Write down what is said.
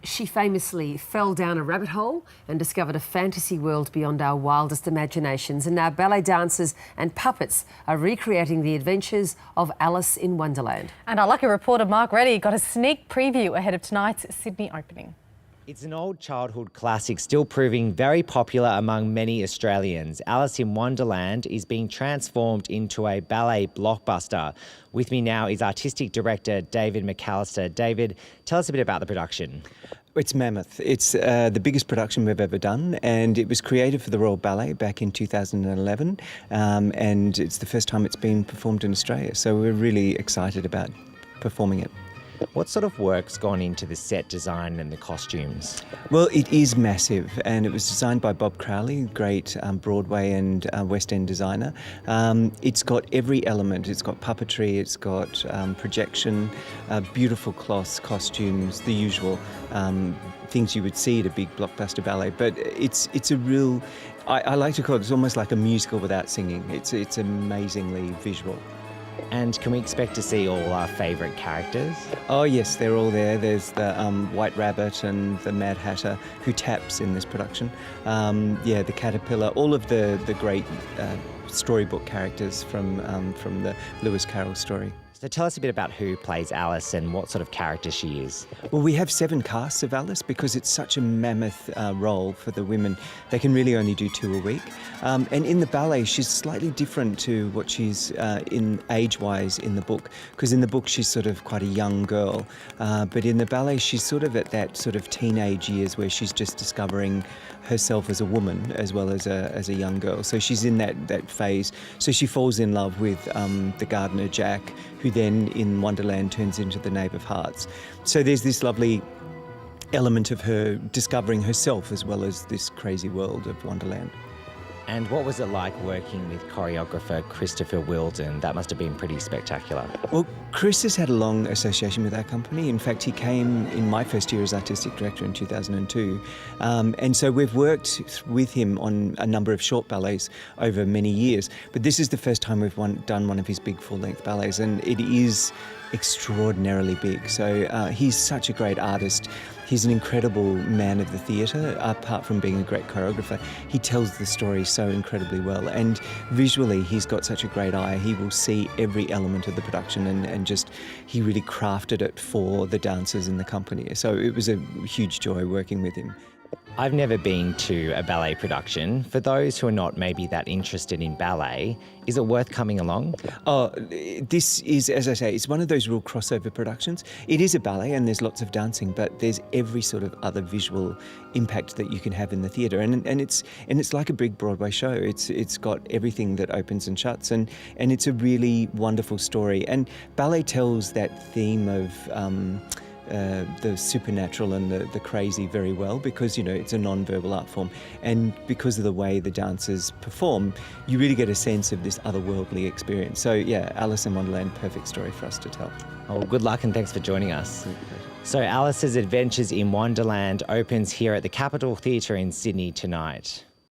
She famously fell down a rabbit hole and discovered a fantasy world beyond our wildest imaginations. And now ballet dancers and puppets are recreating the adventures of Alice in Wonderland. And our lucky reporter Mark Reddie got a sneak preview ahead of tonight's Sydney opening. It's an old childhood classic still proving very popular among many Australians. Alice in Wonderland is being transformed into a ballet blockbuster. With me now is artistic director David McAllister. David, tell us a bit about the production. It's mammoth. It's the biggest production we've ever done, and it was created for the Royal Ballet back in 2011, and it's the first time it's been performed in Australia, so we're really excited about performing it. What sort of work's gone into the set design and the costumes? Well, it is massive, and it was designed by Bob Crowley, great Broadway and West End designer. It's got every element. It's got puppetry, it's got projection, beautiful cloths, costumes, the usual things you would see at a big blockbuster ballet. But it's a real, I like to call it's almost like a musical without singing. It's amazingly visual. And can we expect to see all our favourite characters? Oh yes, they're all there. There's the White Rabbit and the Mad Hatter, who taps in this production. The Caterpillar, all of the great storybook characters from the Lewis Carroll story. So tell us a bit about who plays Alice and what sort of character she is. Well, we have 7 casts of Alice because it's such a mammoth role for the women. They can really only do 2 a week. And in the ballet, she's slightly different to what she's in age-wise in the book, because in the book she's sort of quite a young girl. But in the ballet, she's sort of at that sort of teenage years where she's just discovering herself as a woman as well as a young girl. So she's in that phase. So she falls in love with the gardener Jack, who then in Wonderland turns into the Knave of Hearts. So there's this lovely element of her discovering herself as well as this crazy world of Wonderland. And what was it like working with choreographer Christopher Wilden? That must have been pretty spectacular. Well, Chris has had a long association with our company. In fact, he came in my first year as artistic director in 2002. And so we've worked with him on a number of short ballets over many years. But this is the first time we've done one of his big full-length ballets, and it is extraordinarily big. So he's such a great artist. He's an incredible man of the theatre. Apart from being a great choreographer, he tells the story so incredibly well. And visually, he's got such a great eye. He will see every element of the production and just, he really crafted it for the dancers in the company. So it was a huge joy working with him. I've never been to a ballet production. For those who are not maybe that interested in ballet, is it worth coming along? Oh, this is, as I say, it's one of those real crossover productions. It is a ballet and there's lots of dancing, but there's every sort of other visual impact that you can have in the theatre. And it's like a big Broadway show. It's got everything that opens and shuts, and it's a really wonderful story. And ballet tells that theme of the supernatural and the crazy very well, because it's a non-verbal art form, and because of the way the dancers perform, you really get a sense of this otherworldly experience. So yeah, Alice in Wonderland, perfect story for us to tell. Oh, good luck and thanks for joining us. So Alice's Adventures in Wonderland opens here at the Capitol Theatre in Sydney tonight.